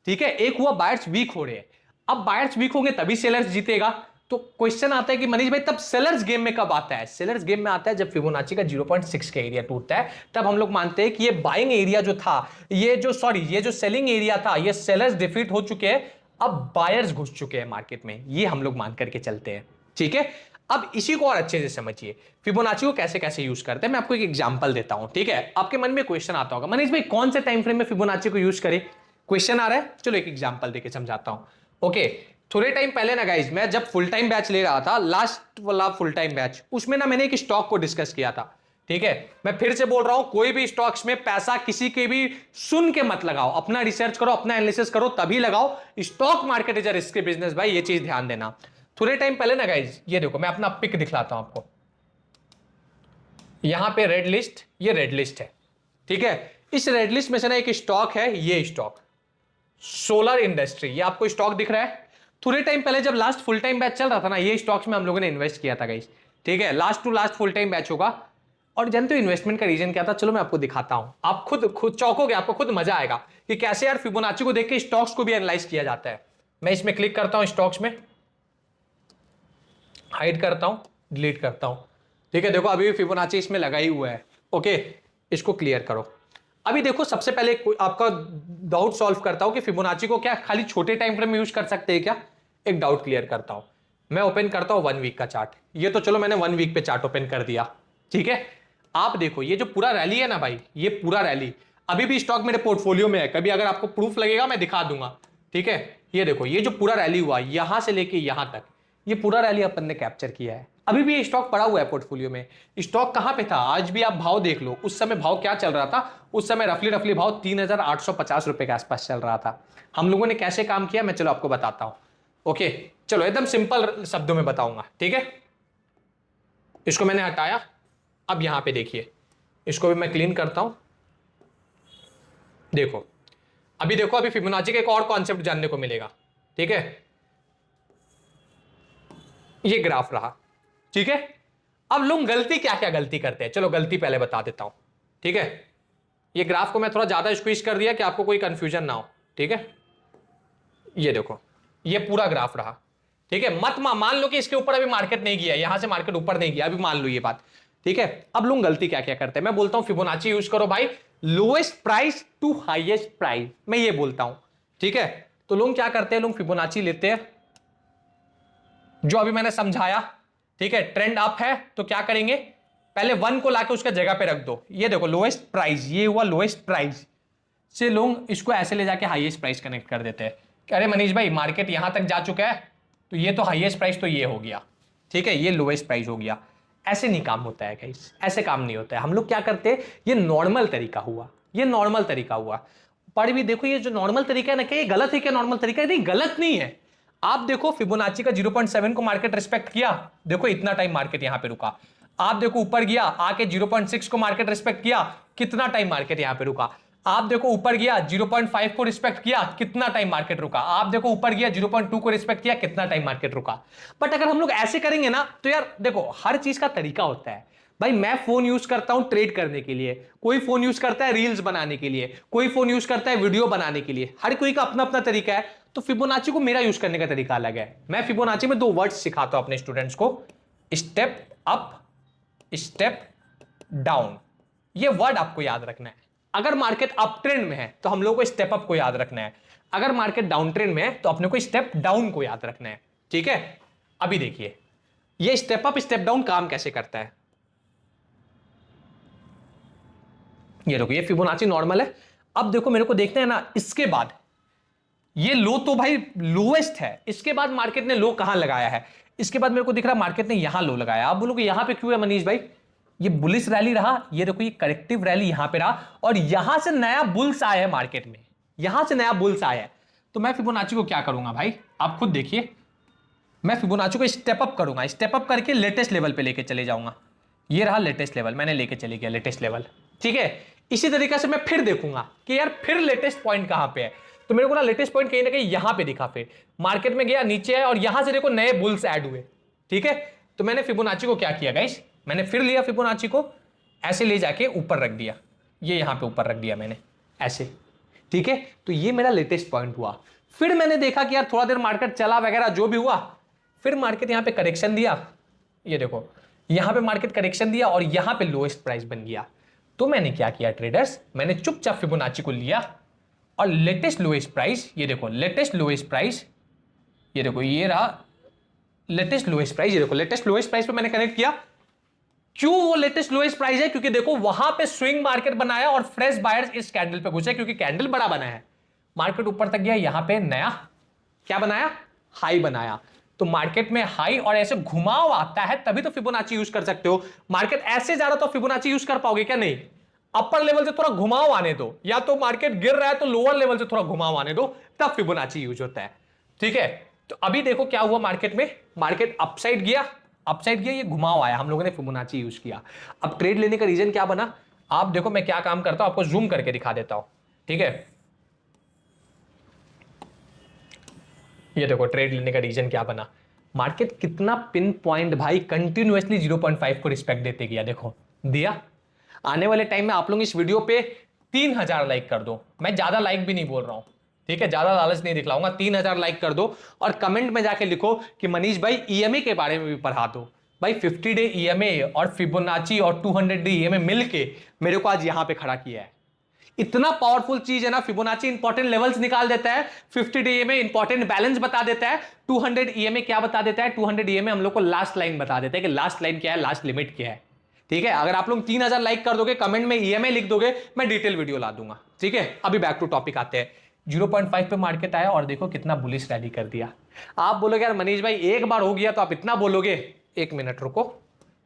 ठीक है। एक हुआ बायर्स वीक हो रहे हैं, अब बायर्स वीक होंगे तभी सेलर्स जीतेगा। तो क्वेश्चन आता है कि मनीष भाई तब सेलर्स गेम में कब आता है, सेलर्स गेम में आता है जब फिबोनाची का 0.6 का एरिया टूटता है, तब हम लोग मानते हैं कि ये बाइंग एरिया जो था, ये जो सेलिंग एरिया था, ये सेलर्स डिफीट हो चुके हैं, अब बायर्स घुस चुके हैं मार्केट में, ये हम लोग मान करके चलते हैं, ठीक है। अब इसी को और अच्छे से समझिए, फिबोनाची को कैसे कैसे यूज करते हैं, मैं आपको एक एग्जांपल देता हूं, ठीक है। आपके मन में क्वेश्चन आता होगा, मनीष भाई कौन से टाइम फ्रेम में फिबोनाची को यूज करें, क्वेश्चन आ रहा है, चलो एक एग्जांपल देके समझाता हूं। ओके, थोड़े टाइम पहले ना गाइज, मैं जब फुल टाइम बैच ले रहा था, लास्ट वाला फुल टाइम बैच, उसमें ना मैंने एक स्टॉक को डिस्कस किया था, ठीक है, मैं फिर से बोल रहा हूं, कोई भी स्टॉक्स में पैसा किसी के भी सुन के मत लगाओ, अपना रिसर्च करो, अपना एनालिसिस करो, तभी लगाओ। Stock market is a risky business भाई, ये चीज ध्यान देना। थोड़े टाइम पहले ना गाइज, ये देखो मैं अपना पिक दिखलाता हूं आपको, यहां पे रेड लिस्ट, ये रेड लिस्ट है, ठीक है। इस रेड लिस्ट में से ना एक स्टॉक है, ये स्टॉक सोलर इंडस्ट्री, ये आपको स्टॉक दिख रहा है। थोड़े टाइम पहले जब लास्ट फुल टाइम बैच चल रहा था ना, ये स्टॉक्स में हम लोगों ने इन्वेस्ट किया था गाइस, ठीक है, last to last full time batch होगा। और जानते हो इन्वेस्टमेंट का रीजन क्या था? चलो मैं आपको दिखाता हूं, आप खुद चौंकोगे, आपको खुद मजा आएगा कि कैसे यार फिबोनाची को देख के स्टॉक्स को भी एनालाइज किया जाता है। मैं इसमें क्लिक करता हूं, स्टॉक्स में हाइड करता हूं, डिलीट करता हूं, ठीक है। देखो अभी भी फिबोनाची इसमें लगा ही हुआ है, ओके, इसको क्लियर करो। अभी देखो सबसे पहले आपका डाउट सॉल्व करता हूं कि फिबोनाची को क्या खाली छोटे टाइम फ्रेम में यूज कर सकते हैं क्या? एक डाउट क्लियर करता हूं, मैं ओपन करता हूं 1 वीक का चार्ट। ये तो चलो मैंने 1 वीक पे चार्ट ओपन कर दिया, ठीक है। आप देखो ये जो पूरा रैली है ना भाई, ये पूरा रैली अभी भी स्टॉक मेरे पोर्टफोलियो में है, कभी अगर आपको प्रूफ लगेगा मैं दिखा दूंगा, ठीक है। ये देखो ये जो पूरा रैली हुआ यहां से लेके यहां तक, ये पूरा रैली अपन ने कैप्चर किया है। अभी भी ये स्टॉक पड़ा हुआ है पोर्टफोलियो में। स्टॉक कहां पे था? आज भी आप भाव देख लो, उस समय भाव क्या चल रहा था? उस समय रफली भाव 3,850 रुपए के आसपास चल रहा था। हम लोगों ने कैसे काम किया मैं चलो आपको बताता हूं, ओके। चलो एकदम सिंपल शब्दों में बताऊंगा, ठीक है। इसको मैंने हटाया, अब यहां पे देखिए, इसको भी मैं क्लीन करता हूं। देखो अभी फिबोनाची का एक और कॉन्सेप्ट जानने को मिलेगा, ठीक है। ये ग्राफ रहा, ठीक है। अब लोग गलती क्या क्या गलती करते हैं, चलो गलती पहले बता देता हूं, ठीक है। ये ग्राफ को मैं थोड़ा ज्यादा स्क्वीज कर दिया कि आपको कोई कंफ्यूजन ना हो, ठीक है। ये देखो ये पूरा ग्राफ रहा, ठीक है। मत मान लो कि इसके ऊपर अभी मार्केट नहीं गया, यहां से मार्केट ऊपर नहीं गया, अभी मान लो ये बात, ठीक है। अब लोग गलती क्या क्या करते हैं, मैं बोलता हूं फिबोनाची यूज करो भाई, lowest price to highest price, मैं ये बोलता हूं, ठीक है। तो लोग क्या करते हैं, लोग फिबोनाची लेते हैं, जो अभी मैंने समझाया, ठीक है। ट्रेंड अप है तो क्या करेंगे, पहले 1 को लाके उसका जगह पे रख दो, ये देखो लोएस्ट प्राइस, ये हुआ लोएस्ट प्राइस से लोग इसको ऐसे ले जाके हाईएस्ट प्राइस कनेक्ट कर देते हैं कि अरे मनीष भाई मार्केट यहां तक जा चुका है तो ये तो हाईएस्ट प्राइस तो ये हो गया, ठीक है, ये लोएस्ट प्राइस हो गया। ऐसे नहीं काम होता है गाइस, ऐसे काम नहीं होता है। हम लोग क्या करते हैं, ये नॉर्मल तरीका हुआ, ये नॉर्मल तरीका हुआ। पर भी देखो ये जो नॉर्मल तरीका है ना, क्या ये गलत है क्या? नॉर्मल तरीका है? नहीं, गलत नहीं है। आप देखो फिबोनाची का 0.7 को मार्केट रिस्पेक्ट किया, देखो इतना टाइम मार्केट यहां पे रुका। आप देखो ऊपर गया, आके 0.6 को मार्केट रिस्पेक्ट किया, कितना टाइम मार्केट यहां पे रुका। आप देखो ऊपर गया 0.5 को रिस्पेक्ट किया, कितना टाइम मार्केट रुका। आप देखो ऊपर गया 0.2 को रिस्पेक्ट किया, कितना टाइम मार्केट रुका। बट अगर हम लोग ऐसे करेंगे ना तो यार देखो हर चीज का तरीका होता है भाई। मैं फोन यूज करता हूं ट्रेड करने के लिए, कोई फोन यूज करता है रील्स बनाने के लिए, कोई फोन यूज करता है वीडियो बनाने के लिए, हर कोई का अपना अपना तरीका है। तो फिबोनाची को मेरा यूज करने का तरीका अलग है। मैं फिबोनाची में 2 वर्ड्स सिखाता हूं अपने स्टूडेंट्स को, स्टेप अप, स्टेप डाउन। ये वर्ड आपको याद रखना है। अगर मार्केट अप ट्रेंड में है तो हम लोग को स्टेप अप को याद रखना है, अगर मार्केट डाउन ट्रेंड में है तो अपने को स्टेप डाउन को याद रखना है, ठीक है। अभी देखिए ये step up step down calm कैसे करता है। ये देखो ये फिबोनाची नॉर्मल है। अब देखो मेरे को देखना है ना, इसके बाद ये लो तो भाई लोएस्ट है, इसके बाद मार्केट ने लो कहां लगाया है, इसके बाद मेरे को दिख रहा है मार्केट ने यहां लो लगाया। आप बोलोगे यहां पे क्यों है मनीष भाई? ये बुलिश रैली रहा, ये देखो ये करेक्टिव रैली यहां पे रहा, और यहां से नया बुल्स आया है मार्केट में, यहां से नया बुल्स आया है। तो मैं फिबोनाची को क्या करूंगा भाई, आप खुद देखिए। मैं फिबोनाची को स्टेप अप करूंगा, स्टेप अप करके लेटेस्ट लेवल पे लेके चले जाऊंगा। ये रहा लेटेस्ट लेवल, मैंने लेके चले गया लेटेस्ट लेवल, ठीक है। इसी तरीके से मैं फिर देखूंगा कि यार फिर लेटेस्ट पॉइंट कहां पे है। तो मेरे को ना लेटेस्ट पॉइंट कहीं ना कहीं यहां पे दिखा, फिर मार्केट में गया नीचे है और यहां से देखो नए बुल्स ऐड हुए, ठीक है। तो मैंने फिबोनाची को क्या किया गाइस, मैंने फिर लिया फिबोनाची को ऐसे ले जाके ऊपर रख दिया, ये यहां पे ऊपर रख दिया मैंने ऐसे, ठीक है। तो ये मेरा लेटेस्ट पॉइंट हुआ। फिर मैंने देखा कि यार थोड़ा देर मार्केट चला वगैरह जो भी हुआ, फिर मार्केट यहां पे करेक्शन दिया, ये देखो यहां पे मार्केट करेक्शन दिया और यहां पे लोएस्ट प्राइस बन गया। तो मैंने क्या किया ट्रेडर्स, मैंने चुपचाप फिबोनाची को लिया और लेटेस्ट लोएस्ट प्राइस, ये देखो लेटेस्ट लोएस्ट प्राइस, ये देखो ये रहा लेटेस्ट लोएस्ट प्राइस, ये देखो लेटेस्ट लोएस्ट प्राइस पे मैंने कनेक्ट किया। क्यों वो लेटेस्ट लोएस्ट प्राइस है? क्योंकि देखो वहां पे स्विंग मार्केट बनाया और फ्रेश बायर्स इस कैंडल पे घुसे, क्योंकि कैंडल बड़ा बना है, मार्केट ऊपर तक गया, यहां पे नया क्या बनाया, हाई बनाया। तो मार्केट में हाई और ऐसे घुमाव आता है तभी तो फिबोनाची यूज कर सकते हो। मार्केट ऐसे जा रहा तो फिबोनाची यूज कर पाओगे क्या? नहीं, अपर लेवल से थोड़ा घुमाव आने दो, या तो मार्केट गिर रहा है तो लोअर लेवल से थोड़ा घुमाव आने दो, तब फिबोनाची यूज होता है। ठीक है, तो अभी देखो क्या हुआ मार्केट में, मार्केट अपसाइड गया, अपसाइड गया, ये घुमाव आया, हम लोगों ने फिबोनाची यूज किया। अब ट्रेड लेने का रीजन क्या बना, आप देखो मैं क्या काम करता हूं, आपको जूम करके दिखा देता हूं। ठीक है, ये देखो ट्रेड लेने का रीजन क्या बना, मार्केट कितना पिन पॉइंट भाई कंटिन्यूअसली 0.5 को रिस्पेक्ट देते गया, देखो दिया। आने वाले टाइम में आप लोग इस वीडियो पे 3000 लाइक कर दो, मैं ज्यादा लाइक भी नहीं बोल रहा हूं, ठीक है, ज्यादा लालच नहीं दिखलाऊंगा, 3000 लाइक कर दो और कमेंट में जाके लिखो कि मनीष भाई ईएमए के बारे में भी पढ़ा दो। भाई 50 डे ईएमए और फिबोनाची और 200 डे ईएमए मिलके मेरे को आज यहां पे खड़ा किया है। इतना पावरफुल चीज है ना, फिबोनाची इंपॉर्टेंट लेवल्स निकाल देता है, 50 डे ईएमए इंपॉर्टेंट बैलेंस बता देता है, 200 ईएमए क्या बता देता है, 200 ईएमए हम लोग को लास्ट लाइन बता देता है कि लास्ट लाइन क्या है, लास्ट लिमिट क्या है। ठीक है, अगर आप लोग 3000 लाइक कर दोगे, कमेंट में ईएमए लिख दोगे, मैं डिटेल वीडियो ला दूंगा। ठीक है, अभी बैक टू टॉपिक आते हैं। 0.5 पे मार्केट आया और देखो कितना बुलिश रैली कर दिया। आप बोलोगे यार मनीष भाई एक बार हो गया तो आप इतना बोलोगे, एक मिनट रुको,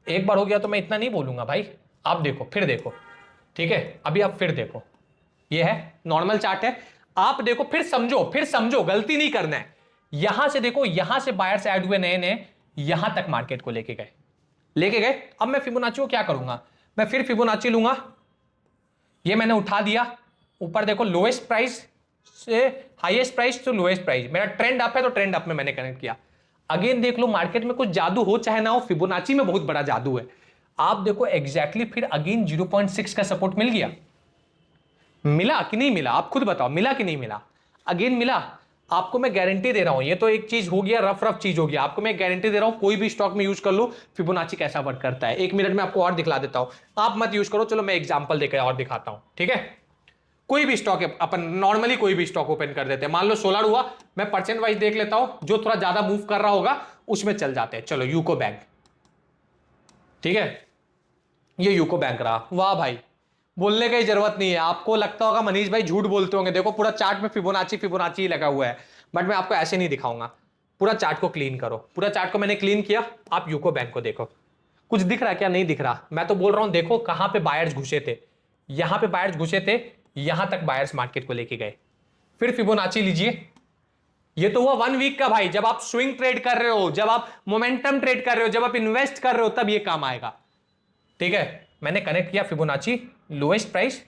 एक बार हो गया तो मैं इतना नहीं बोलूंगा भाई, आप देखो फिर देखो। ठीक है, अभी आप फिर देखो, ये है नॉर्मल चार्ट है, आप देखो फिर समझो, गलती नहीं करना है। यहां से देखो, यहां से बायर्स ऐड हुए नए नए, यहां तक मार्केट को लेके गए। अब मैं फिबोनाची को क्या करूंगा, मैं फिर फिबोनाची लूंगा, ये मैंने उठा दिया ऊपर, देखो लोएस्ट प्राइस से हाईएस्ट प्राइस तो लोएस्ट प्राइस, मेरा ट्रेंड अप है तो ट्रेंड अप में मैंने कनेक्ट किया। अगेन देख लो मार्केट में कुछ जादू हो चाहे ना हो, फिबोनाची में बहुत बड़ा जादू है। आप देखो एग्जैक्टली फिर अगेन 0.6 का सपोर्ट मिल गया, मिला कि नहीं मिला, आप खुद बताओ, मिला कि नहीं मिला? अगेन मिला। आपको मैं गारंटी दे रहा हूं, ये तो एक चीज हो गया, रफ चीज हो गया, आपको मैं गारंटी दे रहा हूं, कोई भी स्टॉक में यूज कर लो, फिबोनाची कैसा वर्क करता है। एक मिनट में आपको और दिखला देता हूं, आप मत यूज करो, चलो मैं एग्जांपल देकर और दिखाता हूं। ठीक है, कोई भी स्टॉक है, अपन नॉर्मली कोई भी स्टॉक ओपन कर देते हैं, मान लो सोलर हुआ, मैं परसेंट वाइज देख लेता हूं, जो थोड़ा ज्यादा मूव कर रहा होगा उसमें चल जाते हैं। चलो यूको बैंक, ठीक है, ये यूको बैंक रहा, वाह भाई, बोलने की जरूरत नहीं है। आपको लगता होगा मनीष भाई झूठ बोलते होंगे, देखो पूरा चार्ट में फिबोनाची ही लगा हुआ है, बट मैं आपको ऐसे नहीं दिखाऊंगा। पूरा चार्ट को क्लीन करो, पूरा चार्ट को मैंने क्लीन किया, आप यूको बैंक को देखो, कुछ दिख रहा है क्या? नहीं दिख रहा। मैं तो बोल रहा हूं देखो कहां पे बायर्स घुसे थे, यहां पे बायर्स घुसे थे, यहां तक बायर्स मार्केट को लेके गए। फिर फिबोनाची लीजिए, ये तो हुआ 1 वीक का भाई, जब आप स्विंग ट्रेड कर रहे हो, जब आप मोमेंटम ट्रेड कर रहे हो, जब आप इन्वेस्ट कर रहे हो, तब ये काम आएगा। ठीक है, मैंने कनेक्ट किया फिबोनाची लोएस्ट प्राइस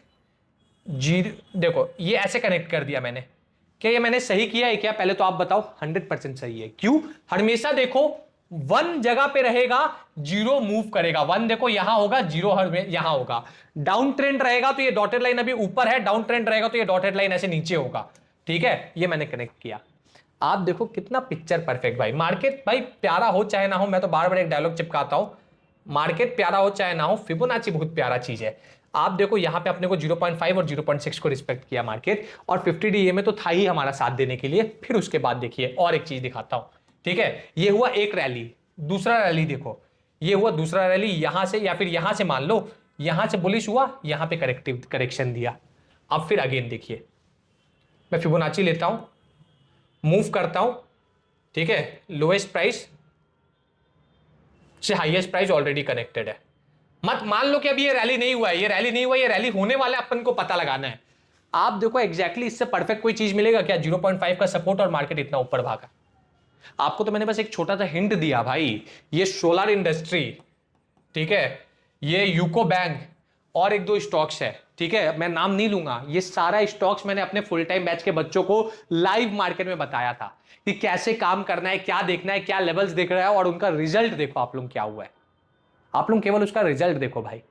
जी, देखो ये ऐसे कनेक्ट कर दिया मैंने, क्या ये मैंने सही किया है क्या? पहले तो आप बताओ। 100% सही है। क्यों? हमेशा देखो 1 जगह पे रहेगा, 0 मूव करेगा। 1 देखो यहां होगा, 0 यहां होगा। डाउन ट्रेंड रहेगा तो ये डॉटेड लाइन अभी ऊपर है, डाउन ट्रेंड रहेगा तो ये डॉटेड लाइन ऐसे नीचे होगा। ठीक है, ये मैंने कनेक्ट किया। आप देखो कितना पिक्चर परफेक्ट भाई। मार्केट भाई प्यारा हो चाहे ना हो, मैं तो बार बार एक डायलॉग चिपकाता हूं, मार्केट प्यारा हो चाहे ना हो, फिबोनाची बहुत प्यारा चीज है। आप देखो यहां पे अपने को 0.5 और 0.6 को रिस्पेक्ट किया मार्केट, और 50 डीए में तो था ही हमारा साथ देने के लिए। फिर उसके बाद देखिए और एक चीज दिखाता हूं। ठीक है, ये हुआ एक रैली, दूसरा रैली देखो, ये हुआ दूसरा रैली, यहां से या फिर यहां से मान लो, यहां से बुलिश हुआ, यहां पे करेक्शन दिया। अब फिर अगेन देखिए, मैं फिबोनाची लेता हूं, मूव करता हूं, ठीक है, लोएस्ट प्राइस से हाईएस्ट प्राइस ऑलरेडी कनेक्टेड है। मत मान लो कि अभी ये रैली नहीं हुआ है, ये रैली नहीं हुआ, ये रैली होने वाला है, अपन को पता लगाना है। आप देखो एग्जैक्टली इससे परफेक्ट कोई चीज मिलेगा क्या? 0.5 का सपोर्ट और मार्केट इतना ऊपर भागा। आपको तो मैंने बस एक छोटा सा हिंट दिया भाई, ये सोलर इंडस्ट्री, ठीक है, ये यूको बैंक और 1-2 स्टॉक्स है, ठीक है, मैं नाम नहीं लूंगा। ये सारा स्टॉक्स मैंने अपने फुल टाइम बैच के बच्चों को लाइव मार्केट में बताया था कि कैसे काम करना है, क्या देखना है, क्या लेवल्स देख रहा है, और उनका रिजल्ट देखो आप लोग क्या हुआ है। आप लोग केवल उसका रिजल्ट देखो भाई।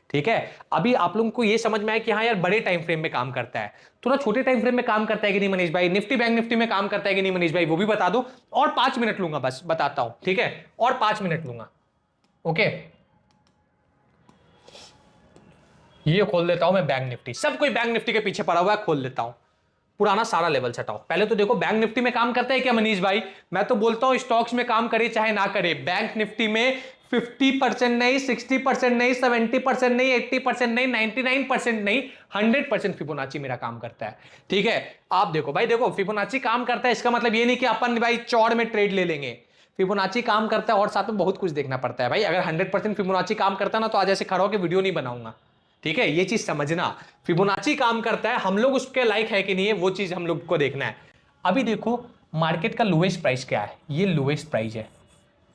ठीक है, अभी आप लोगों को ये समझ में आया कि हाँ यार बड़े टाइम फ्रेम में काम करता है, थोड़ा छोटे टाइम फ्रेम में काम करता है कि नहीं मनीष भाई, निफ्टी बैंक निफ्टी में काम करता है कि नहीं मनीष भाई, वो भी बता दो। और 5 मिनट लूंगा, बस बताता हूं, ठीक है, और 5 मिनट लूंगा। ओके, ये खोल देता हूं मैं बैंक निफ्टी, सब कोई बैंक निफ्टी के पीछे पड़ा हुआ है, खोल लेता हूं, पुराना सारा लेवल सेट आओ। पहले तो देखो बैंक निफ्टी में काम करता है क्या मनीष भाई? मैं तो बोलता हूं स्टॉक्स में काम करे चाहे ना करे, बैंक निफ्टी में 50% नहीं, 60% नहीं, 70% नहीं, 80% नहीं, 99% नहीं, 100% फिबोनाची मेरा काम करता है। ठीक है, आप देखो भाई, देखो फिबोनाची काम करता है, इसका मतलब ये नहीं कि अपन भाई चौड़ में ट्रेड ले लेंगे। फिबोनाची काम करता है और साथ में बहुत कुछ देखना पड़ता है भाई। अगर 100% फिबोनाची काम करता ना तो आज ऐसे खड़ा होकर वीडियो नहीं बनाऊंगा, ठीक है। ये चीज समझना, फिबोनाची काम करता है, हम लोग उसके लायक है कि नहीं है वो चीज हम लोग को देखना है। अभी देखो मार्केट का लोएस्ट प्राइस क्या है, ये लोएस्ट प्राइस है,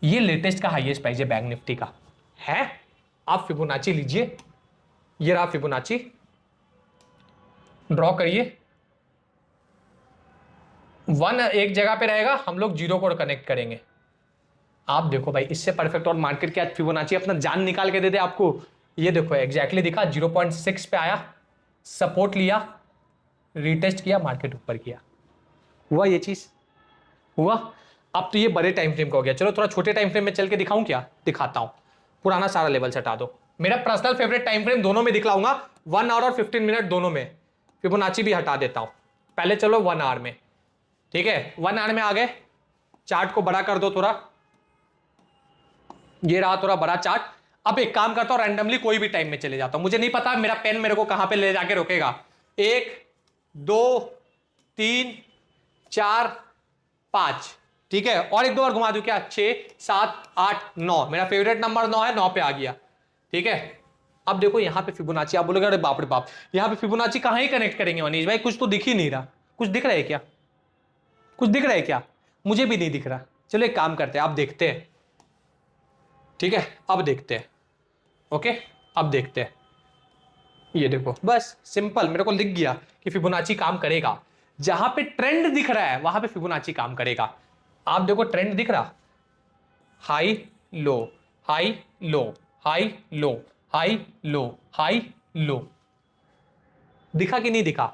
ये लेटेस्ट का हाईएस्ट प्राइस है बैंक निफ्टी का है। आप फिबोनाची लीजिए, ये रहा फिबोनाची, ड्रॉ करिए, 1 एक जगह पे रहेगा, हम लोग 0 को कनेक्ट करेंगे। आप देखो भाई इससे परफेक्ट और मार्केट क्या फिबोनाची अपना जान निकाल के दे दे आपको। ये देखो एग्जैक्टली दिखा, 0.6 पे आया, सपोर्ट लिया, रीटेस्ट किया, मार्केट ऊपर किया, हुआ ये चीज हुआ। अब तो ये बड़े टाइम फ्रेम का हो गया, चलो थोड़ा छोटे टाइम फ्रेम में चल के दिखाऊं क्या, दिखाता हूं। पुराना सारा लेवल से हटा दो, मेरा पर्सनल फेवरेट टाइम फ्रेम दोनों में दिखलाऊंगा, 1 आवर और 15 मिनट दोनों में। फिबोनाची भी हटा देता हूं, पहले चलो 1 आवर में, ठीक है। 1 आवर में आ गए, चार्ट को बड़ा कर दो थोड़ा, ये रहा थोड़ा बड़ा चार्ट। अब एक काम करता हूं, रैंडमली कोई भी टाइम में चले जाता हूं, मुझे नहीं पता मेरा पेन मेरे को कहां पे ले जाके रोकेगा। 1 2 3 4 5, ठीक है। और एक दो बार घुमा दूं क्या, 6 7 8 9, मेरा फेवरेट नंबर 9 है, 9 पे आ गया, ठीक है। अब देखो यहां पे फिबोनाची, आप बोलोगे अरे बाप रे बाप, यहां पे फिबोनाची कहां ही कनेक्ट करेंगे मनीष भाई, कुछ तो दिख ही नहीं रहा। कुछ दिख रहा है क्या, कुछ दिख रहा है क्या, मुझे भी नहीं दिख रहा। चलो एक काम करते हैं, आप देखते हैं, ठीक है। अब देखते हैं, ओके अब देखते हैं। ये देखो बस सिंपल, मेरे को लिख गया कि फिबोनाची काम करेगा, जहां पे ट्रेंड दिख रहा है वहां पे फिबोनाची काम करेगा। आप देखो ट्रेंड दिख रहा, high low high low high low high low high low, दिखा कि नहीं दिखा,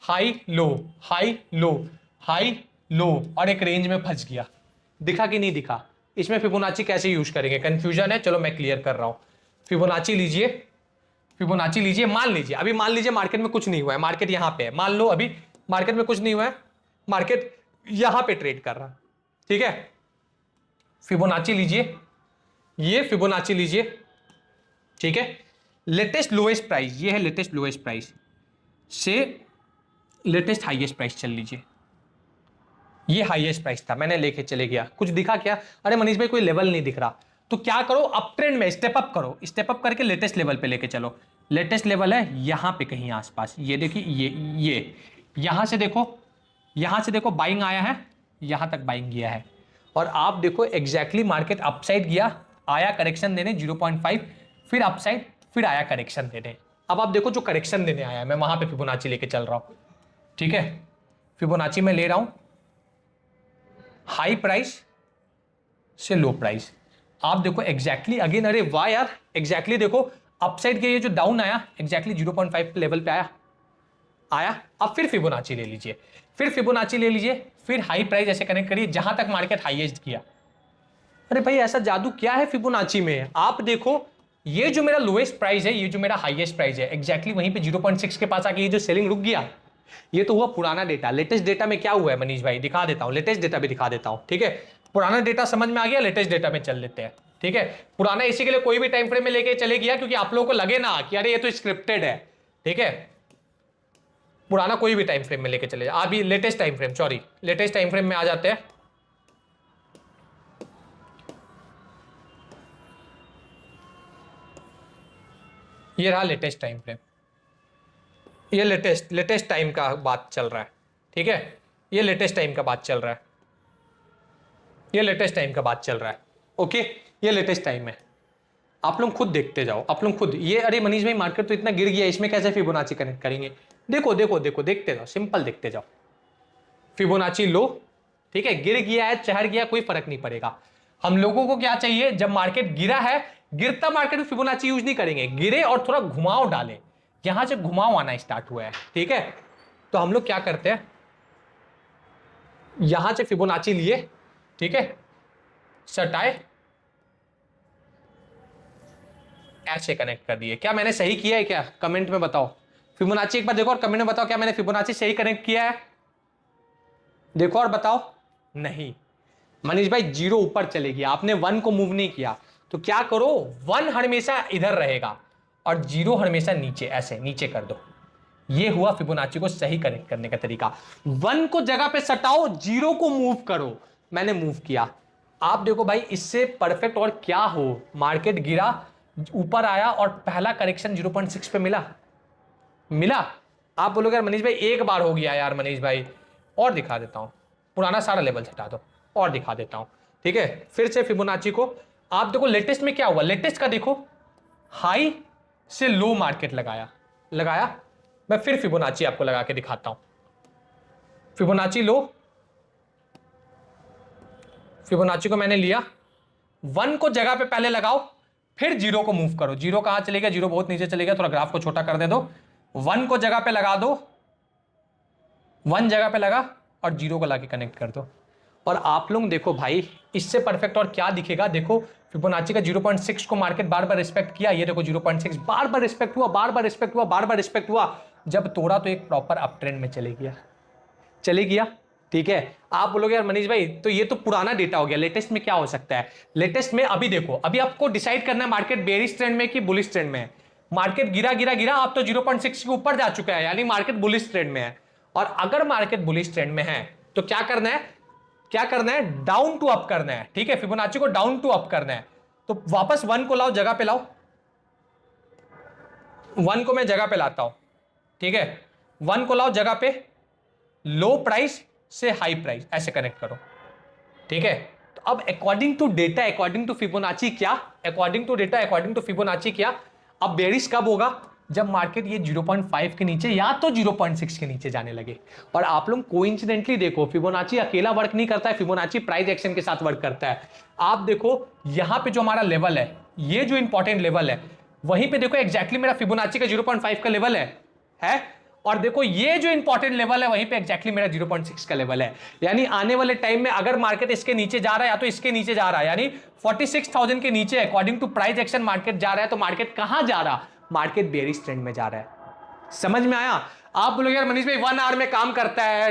high low high low high low, और एक रेंज में फंस गया, दिखा कि नहीं दिखा। इसमें फिबोनाची कैसे यूज करेंगे, कंफ्यूजन है, चलो मैं क्लियर कर रहा हूं। फिबोनाची लीजिए, फिबोनाची लीजिए, मान लीजिए अभी, मान लीजिए मार्केट में कुछ नहीं हुआ है, मार्केट यहां पे है, मान लो अभी मार्केट में कुछ नहीं हुआ है, मार्केट यहां पे ट्रेड कर रहा, ठीक है। फिबोनाची लीजिए, ये फिबोनाची लीजिए, ठीक है। लेटेस्ट लोएस्ट प्राइस ये है, लेटेस्ट लोएस्ट प्राइस से लेटेस्ट हाईएस्ट प्राइस चल लीजिए, ये हाईएस्ट प्राइस था, मैंने लेके चले गया, कुछ दिखा क्या, अरे मनीष भाई कोई लेवल नहीं दिख रहा, तो क्या करो अप ट्रेंड में स्टेप अप करो, स्टेप अप करके लेटेस्ट लेवल पे लेके चलो। लेटेस्ट लेवल है यहां पे कहीं आसपास, ये देखिए, ये यहां से देखो, यहां से देखो बाइंग आया है, यहां तक बाइंग गया है, और आप देखो एग्जैक्टली मार्केट अपसाइड गया, आया करेक्शन देने 0.5, फिर अपसाइड, फिर आया करेक्शन देने। अब आप देखो जो करेक्शन देने आया है, मैं वहां पे फिबोनाची लेके चल रहा हूं, ठीक है। फिबोनाची में ले रहा हूं हाई प्राइस से लो प्राइस, आप देखो एग्जैक्टली अगेन, अरे वाह यार, एग्जैक्टली देखो अपसाइड के ये जो डाउन आया एग्जैक्टली 0.5 लेवल पे आया। अब फिर फिबोनाची ले लीजिए, फिर फिबोनाची ले लीजिए, फिर हाई प्राइस ऐसे कनेक्ट करिए जहां तक मार्केट हाईएस्ट किया। अरे भाई ऐसा जादू क्या है फिबोनाची में, आप देखो ये जो मेरा लोएस्ट प्राइस है, ये जो मेरा हाईएस्ट प्राइस है, एग्जैक्टली वहीं पे 0.6 के पास आके ये जो सेलिंग रुक गया, ये तो हुआ पुराना डेटा। लेटेस्ट डेटा में क्या हुआ है मनीष भाई, दिखा देता हूं, लेटेस्ट डेटा भी दिखा देता हूं, ठीक है। पुराना डेटा समझ में आ गया, लेटेस्ट डेटा में चल लेते हैं, ठीक है। पुराना इसी के लिए कोई भी टाइम फ्रेम में लेके चले गया, क्योंकि आप लोगों को लगे ना कि अरे ये तो स्क्रिप्टेड है, ठीक है। पुराना कोई भी टाइम फ्रेम में लेके चले, अभी latest time frame, sorry latest time frame में आ जाते हैं। ये रहा लेटेस्ट टाइम फ्रेम, ये लेटेस्ट टाइम का बात चल रहा है, ठीक है। ये लेटेस्ट टाइम का बात चल रहा है, ये लेटेस्ट टाइम का बात चल रहा है, ओके। ये लेटेस्ट टाइम है, आप लोग खुद देखते जाओ, आप लोग खुद, ये अरे मनीष भाई मार्केट तो इतना गिर गया, इसमें कैसे फिबोनाची कनेक्ट करेंगे, देखो देखो देखो, देखते जाओ, सिंपल देखते जाओ। फिबोनाची लो, ठीक है, गिर गया है चढ़ गया कोई फर्क नहीं पड़ेगा। हम लोगों को क्या चाहिए, जब मार्केट गिरा है, गिरता मार्केट में फिबोनाची यूज नहीं करेंगे, गिरे और थोड़ा घुमाव डाले, यहां से घुमाव आना स्टार्ट हुआ है, ठीक है। तो हम लोग क्या करते हैं, यहां से फिबोनाची लिए, ठीक है, सटाए, ऐसे कनेक्ट कर दिए। क्या मैंने सही किया है क्या, कमेंट में बताओ। फिबोनाची एक बार देखो और कमेंट में बताओ क्या मैंने फिबोनाची सही कनेक्ट किया है, देखो और बताओ। नहीं मनीष भाई 0 ऊपर चले गया, आपने 1 को मूव नहीं किया, तो क्या करो 1 हमेशा इधर रहेगा और 0 हमेशा नीचे, ऐसे नीचे कर दो। ये हुआ फिबोनाची को सही कनेक्ट करने का तरीका। 1 को जगह पे सटाओ, 0 को मूव करो, मैंने मूव किया, आप देखो भाई, इससे परफेक्ट और क्या हो? मार्केट गिरा, ऊपर आया और पहला करेक्शन 0.6 पे मिला। आप बोलोगे यार मनीष भाई एक बार हो गया यार मनीष भाई, और दिखा देता हूं, पुराना सारा लेवल हटा दो और दिखा देता हूं, ठीक है। फिर से फिबोनाची को आप देखो, लेटेस्ट में क्या हुआ, लेटेस्ट का देखो, हाई से लो मार्केट लगाया। मैं फिर फिबोनाची आपको लगा के दिखाता हूं। फिबोनाची लो, फिबोनाची को मैंने लिया, 1 को जगह पे पहले लगाओ, फिर 0 को मूव करो। 0 कहां चले गया? 0 बहुत नीचे चले गया, थोड़ा ग्राफ को छोटा कर दे दो। 1 को जगह पे लगा दो, 1 जगह पे लगा और 0 को लाके कनेक्ट कर दो। और आप लोग देखो भाई, इससे परफेक्ट और क्या दिखेगा? देखो फिबोनाची का 0.6 को मार्केट बार बार रिस्पेक्ट किया, ये देखो 0.6 बार बार रिस्पेक्ट हुआ, बार बार रिस्पेक्ट हुआ, बार बार रिस्पेक्ट हुआ। जब तोड़ा तो एक प्रॉपर अप ट्रेंड में चले गया, ठीक है। आप बोलोगे यार मनीष भाई तो ये तो पुराना डेटा हो गया, लेटेस्ट में क्या हो सकता है? लेटेस्ट में अभी देखो, अभी आपको डिसाइड करना है मार्केट बेरिश ट्रेंड में कि बुलिश ट्रेंड में है। मार्केट गिरा, आप तो 0.6 के ऊपर जा चुका है, यानी मार्केट बुलिश ट्रेंड में है। और अगर मार्केट बुलिश ट्रेंड में है तो क्या करना है? डाउन टू अप करना है, ठीक है। फिबोनाची को डाउन टू अप करना है, तो वापस 1 को लाओ, जगह पे लाओ, 1 को मैं जगह पे लाता हूं, ठीक है। 1 को लाओ जगह पे, लो प्राइस से हाई प्राइस ऐसे कनेक्ट करो, ठीक है। तो अब according to data, according to Fibonacci क्या, according to data, according to Fibonacci क्या, अब बेरिश कब होगा? जब मार्केट ये 0.5 के नीचे या तो 0.6 के नीचे जाने लगे। और आप लोग कोइंसिडेंटली देखो, फिबोनाची अकेला वर्क नहीं करता है, फिबोनाची प्राइस एक्शन के साथ वर्क करता है। आप देखो यहां पे जो हमारा लेवल है, ये जो इंपॉर्टेंट लेवल है, वहीं पे देखो एग्जैक्टली मेरा फिबोनाची का 0.5 का लेवल है। और देखो ये जो इंपॉर्टेंट लेवल है, वहीं पे एग्जैक्टली मेरा 0.6 का लेवल है। यानी आने वाले टाइम में अगर मार्केट इसके नीचे जा रहा है या तो इसके नीचे जा रहा है, यानी 46,000 के नीचे according to price action market जा रहा है, तो मार्केट कहां जा रहा? मार्केट बेरिश ट्रेंड में जा रहा है। समझ में आया? आप बोलोगे यार मनीष भाई 1 आवर में काम करता है,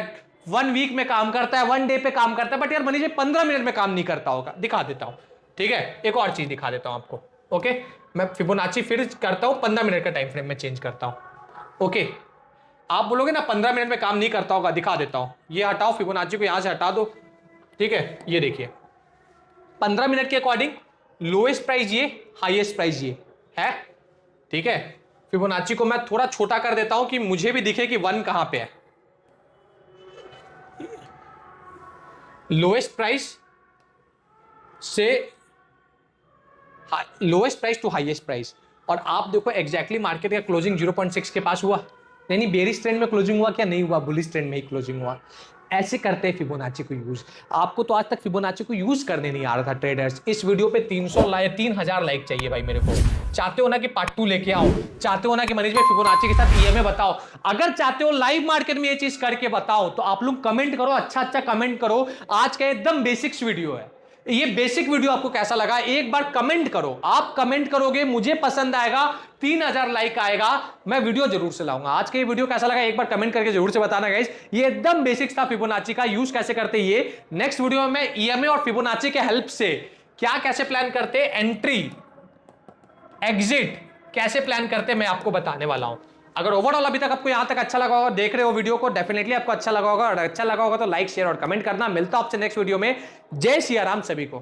1 वीक में काम करता है, 1 डे पे काम करता है, बट यार मनीष भाई 15 मिनट में काम नहीं करता होगा। दिखा देता हूं, ठीक है। एक और चीज दिखा देता हूं आपको, ओके। मैं फिबोनाची फिर करता हूं, 15 मिनट का टाइम फ्रेम में चेंज करता हूं, ओके। आप बोलोगे ना 15 मिनट में काम नहीं करता होगा, दिखा देता हूं। ये हटाओ, फिबोनाची को यहां से हटा दो, ठीक है। ये देखिए 15 मिनट के अकॉर्डिंग लोएस्ट प्राइस ये, हाईएस्ट प्राइस ये है, ठीक है। फिबोनाची को मैं थोड़ा छोटा कर देता हूं कि मुझे भी दिखे कि 1 कहां पे है। लोएस्ट प्राइस से lowest price to highest price, और आप देखो एग्जैक्टली मार्केट का क्लोजिंग 0.6 के पास हुआ, यानी बेरिश ट्रेंड में क्लोजिंग हुआ क्या? नहीं हुआ, बुलिश ट्रेंड में ही क्लोजिंग हुआ। ऐसे करते हैं फिबोनाची को यूज। आपको तो आज तक फिबोनाची को यूज करने नहीं आ रहा था ट्रेडर्स। इस वीडियो पे 3,000 लाइक चाहिए भाई मेरे को। चाहते हो ना कि पार्ट 2 लेके आओ? चाहते हो ना कि मनीष भाई फिबोनाची के साथ ईएमए बताओ? अगर चाहते हो लाइव मार्केट में ये चीज करके बताओ, तो आप लोग कमेंट करो, अच्छा कमेंट करो। आज का एकदम बेसिक्स वीडियो है। ये बेसिक वीडियो आपको कैसा लगा एक बार कमेंट करो। आप कमेंट करोगे, मुझे पसंद आएगा, 3,000 लाइक आएगा, मैं वीडियो जरूर से लाऊंगा। आज के ये वीडियो कैसा लगा एक बार कमेंट करके जरूर से बताना गाइस। ये एकदम बेसिक्स था फिबोनाची का, यूज कैसे करते ये नेक्स्ट वीडियो में मैं ईएमए और फिबोनाची के हेल्प से क्या कैसे प्लान करते, एंट्री एग्जिट कैसे प्लान करते, मैं आपको बताने वाला हूं। अगर ओवरऑल अभी तक आपको यहां तक अच्छा लगा होगा, देख रहे हो वीडियो को, डेफिनेटली आपको अच्छा लगा होगा। और अच्छा लगा होगा तो लाइक शेयर और कमेंट करना। मिलता हूं आपसे नेक्स्ट वीडियो में। जय सिया राम सभी को।